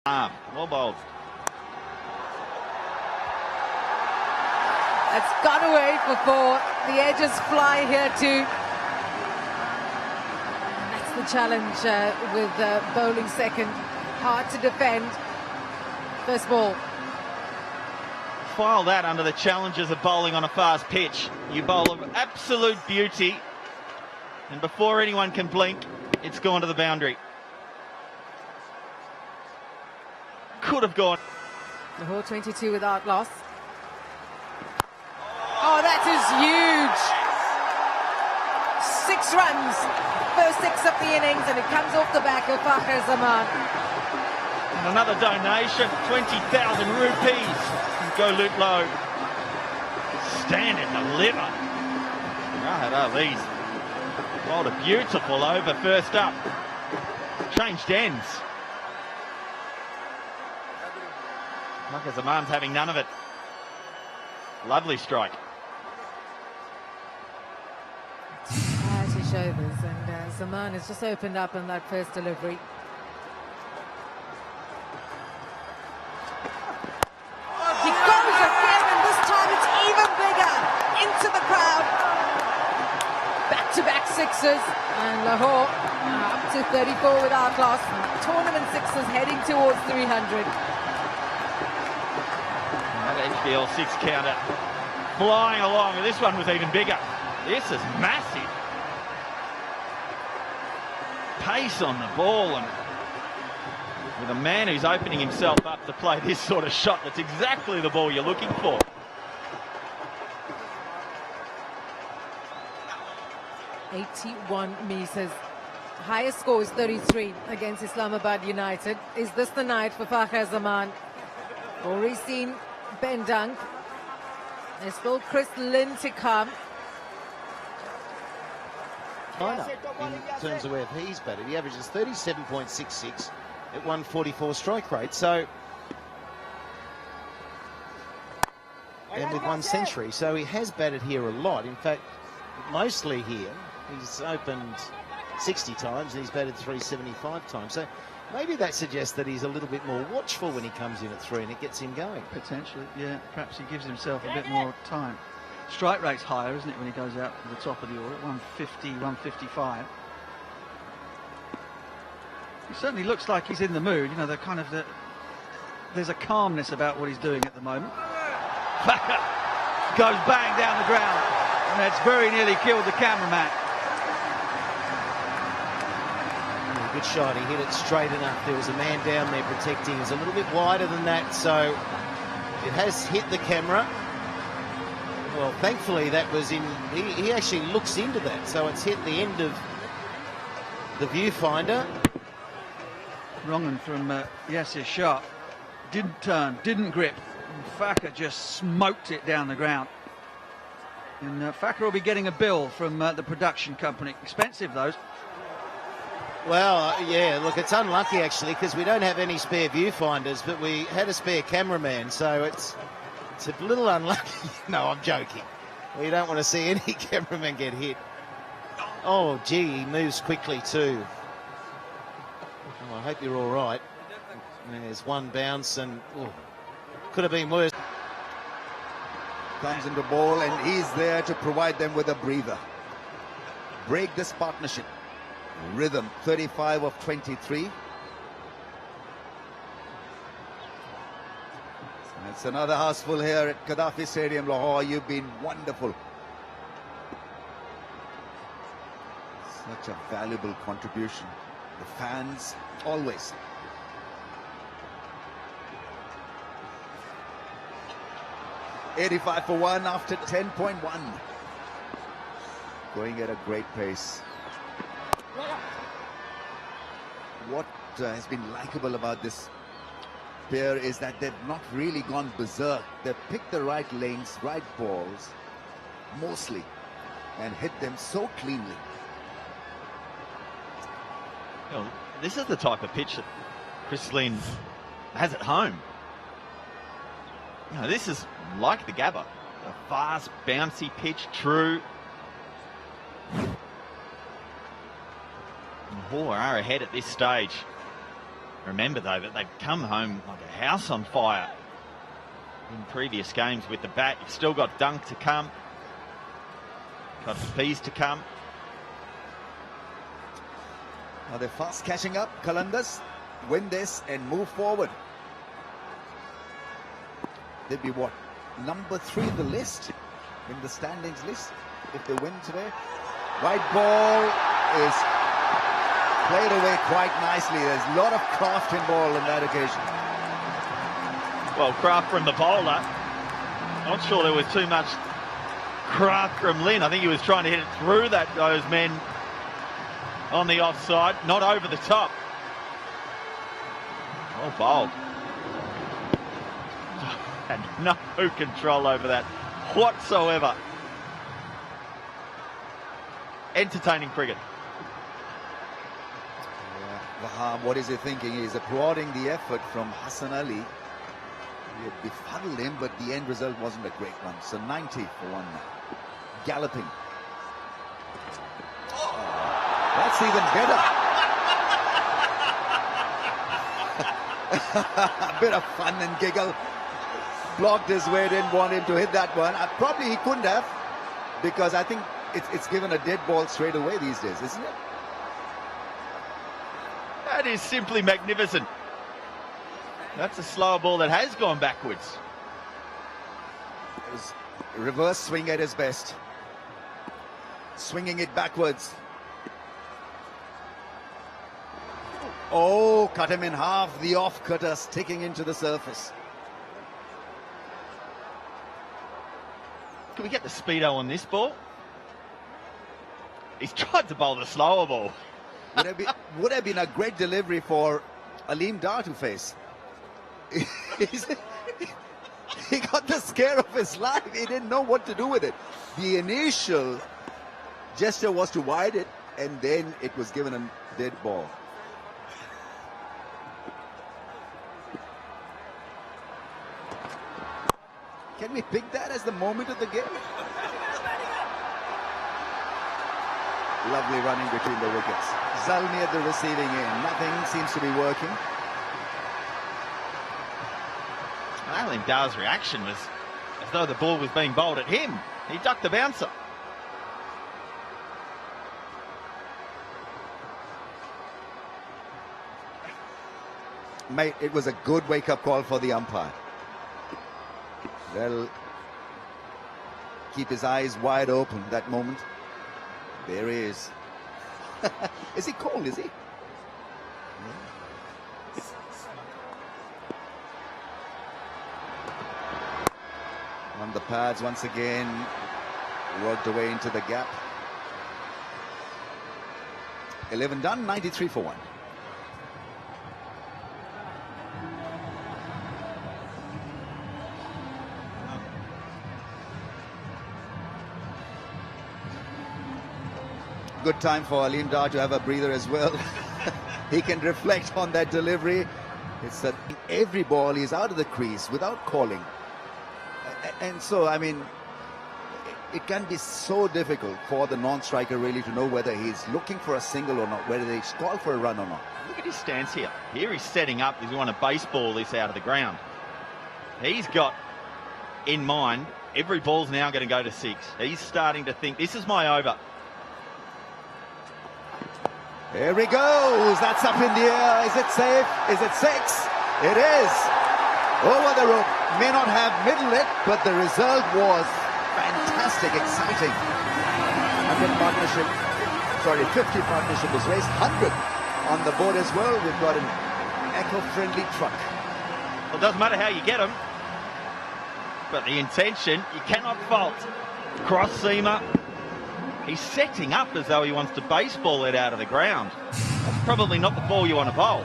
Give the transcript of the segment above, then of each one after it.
Well bowled. It's gone away for 4. The edges fly here too. That's the challenge with bowling second. Hard to defend. First ball. File that under the challenges of bowling on a fast pitch. You bowl of absolute beauty, and before anyone can blink, it's gone to the boundary. Could have gone. The whole 22 without loss. Oh, that is huge. 6 runs, first 6 of the innings, and it comes off the back of Fakar Zaman. And another donation, 20,000 rupees from Go Loot Low. Stand and deliver. Rahat Ali's bowled a beautiful over first up. Changed ends. Fakar Zaman's having none of it. Lovely strike. To show this, and Zaman has just opened up on that first delivery. He goes again, and this time it's even bigger into the crowd. Back-to-back sixes, and Lahore up to 34 without loss. Tournament sixes heading towards 300. That HBL 6 counter flying along, and this one was even bigger. This is massive. Pace on the ball, and with a man who's opening himself up to play this sort of shot, that's exactly the ball you're looking for. .81 meters. Highest score is 33 against Islamabad United. Is this the night for Fakar Zaman? Already seen Ben Dunk. There's still Chris Lynn to come. In terms of where he's batted, he averages 37.66 at 144 strike rate. So, and with 1 century, so he has batted here a lot. In fact, mostly here. He's opened 60 times and he's batted 375 times. So maybe that suggests that he's a little bit more watchful when he comes in at 3 and it gets him going. Potentially, yeah. Perhaps he gives himself a bit more time. Strike rate's higher, isn't it, when he goes out to the top of the order, 150, 155. He certainly looks like he's in the mood. You know, there's a calmness about what he's doing at the moment. Fakar goes bang down the ground, and that's very nearly killed the cameraman. Good shot, he hit it straight enough. There was a man down there protecting. It's a little bit wider than that, so it has hit the camera. Well, thankfully that was in, he actually looks into that, so it's hit the end of the viewfinder. Wrong from Yasir Shah. Didn't turn, didn't grip. And Fakar just smoked it down the ground. And Fakar will be getting a bill from the production company. Expensive, those. Well, yeah, look, it's unlucky actually because we don't have any spare viewfinders, but we had a spare cameraman, so it's a little unlucky. No, I'm joking. We don't want to see any cameraman get hit. Oh, gee, he moves quickly too. Oh, I hope you're all right. There's one bounce and could have been worse. Comes into ball and he's there to provide them with a breather. Break this partnership. Rhythm, 35 of 23. It's another houseful here at Gaddafi Stadium, Lahore. You've been wonderful. Such a valuable contribution. The fans, always. .85 for 1 after 10.1. Going at a great pace. What has been likable about this pair is that they've not really gone berserk. They've picked the right lanes, right balls, mostly, and hit them so cleanly. Well, this is the type of pitch that Chris Lynn has at home. You know, this is like the Gabba. A fast, bouncy pitch, true. Lahore are ahead at this stage. Remember, though, that they've come home like a house on fire in previous games with the bat. You've still got Dunk to come, got Pease to come. Now they're fast catching up. Qalandars win this and move forward. They'd be what? Number 3 in the list, in the standings list, if they win today. White ball is played away quite nicely. There's a lot of craft involved in that occasion. Well, craft from the bowler. Not sure there was too much craft from Lynn. I think he was trying to hit it through those men on the offside, not over the top. Well bowled. Had no control over that whatsoever. Entertaining cricket. Wahab, what is he thinking? He's applauding the effort from Hassan Ali. He had befuddled him, but the end result wasn't a great one. So 90 for 1 now. Galloping. Oh, that's even better. A bit of fun and giggle. Blocked his way, didn't want him to hit that one. Probably he couldn't have, because I think it's given a dead ball straight away these days, isn't it? That is simply magnificent. That's a slower ball that has gone backwards. It was a reverse swing at his best. Swinging it backwards. Oh, cut him in half. The off cutter sticking into the surface. Can we get the speedo on this ball? He's tried to bowl the slower ball. Would have been a great delivery for Aleem Dar to face. He got the scare of his life. He didn't know what to do with it. The initial gesture was to wide it, and then it was given a dead ball. Can we pick that as the moment of the game? Lovely running between the wickets. Zalmi at the receiving end. Nothing seems to be working. Aleem Dar's reaction was as though the ball was being bowled at him. He ducked the bouncer. Mate, it was a good wake-up call for the umpire. Well, keep his eyes wide open that moment. There he is. Is he cold, is he? Yeah. On the pads once again, worked away into the gap. 11 done, 93 for 1. Good time for Aleem Dar to have a breather as well. He can reflect on that delivery. It's that every ball he's out of the crease without calling. And so, I mean, it can be so difficult for the non-striker really to know whether he's looking for a single or not, whether he's called for a run or not. Look at his stance here. Here he's setting up. He's want to baseball this out of the ground. He's got in mind every ball's now going to go to 6. He's starting to think, this is my over. There he goes. That's up in the air. Is it safe? Is it 6? It is. Over the rope. May not have middled it, but the result was fantastic, exciting. 100 partnership, 50 partnership was raised. 100 on the board as well. We've got an eco-friendly truck. Well, it doesn't matter how you get them, but the intention, you cannot fault. Cross seamer. He's setting up as though he wants to baseball it out of the ground. That's probably not the ball you want to bowl.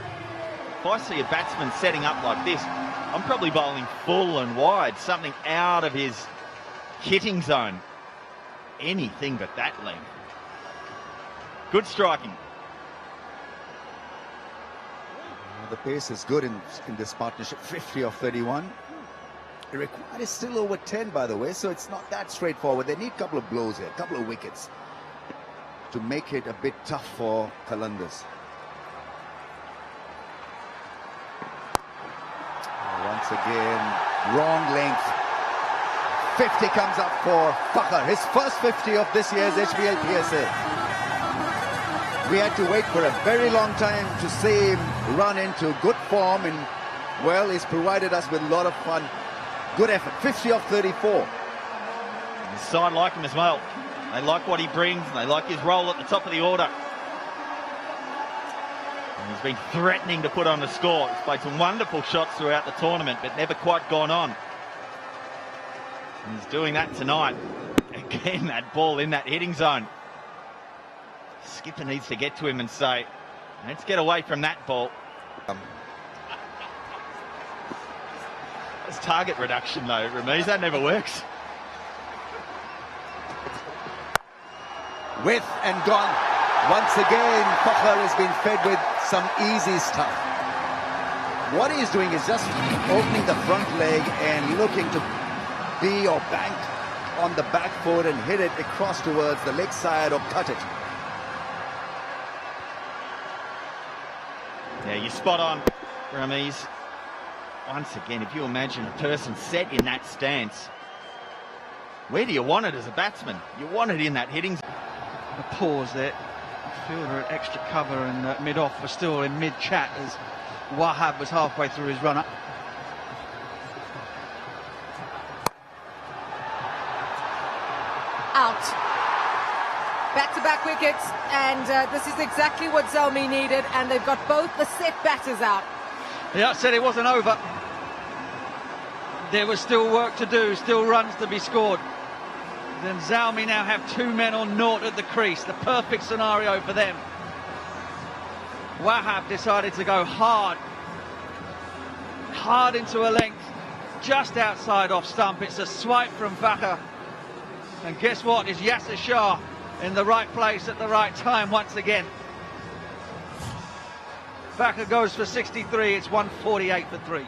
If I see a batsman setting up like this, I'm probably bowling full and wide, something out of his hitting zone. Anything but that length. Good striking. The pace is good in this partnership. 50 of 31. The required is still over 10, by the way, so it's not that straightforward. They need a couple of blows here, a couple of wickets to make it a bit tough for Qalandars. once again. Wrong length. 50 comes up for Fakar. His first 50 of this year's HBL PSL. We had to wait for a very long time to see him run into good form, and well, he's provided us with a lot of fun. Good effort. 50 of 34. The side like him as well. They like what he brings, and they like his role at the top of the order. And he's been threatening to put on a score. He's played some wonderful shots throughout the tournament, but never quite gone on. And he's doing that tonight. Again, that ball in that hitting zone. Skipper needs to get to him and say, let's get away from that ball. That's target reduction though, Ramiz. That never works. With and gone. Once again, Fakar has been fed with some easy stuff. What he's doing is just opening the front leg and looking to be or bank on the back foot and hit it across towards the leg side or cut it. Yeah, you're spot on, Ramiz. Once again, if you imagine a person set in that stance, where do you want it as a batsman? You want it in that hitting zone. A pause there. Fielder at extra cover and mid-off was still in mid-chat as Wahab was halfway through his run-up. Out. Back-to-back wickets, and this is exactly what Zelmi needed, and they've got both the set batters out. Yeah, I said it wasn't over. There was still work to do, still runs to be scored. Then Zelmi now have 2 men on naught at the crease, the perfect scenario for them. Wahab decided to go hard into a length, just outside off stump. It's a swipe from Fakar. And guess what? Is Yasir Shah in the right place at the right time once again. Fakar goes for 63, it's 148 for 3.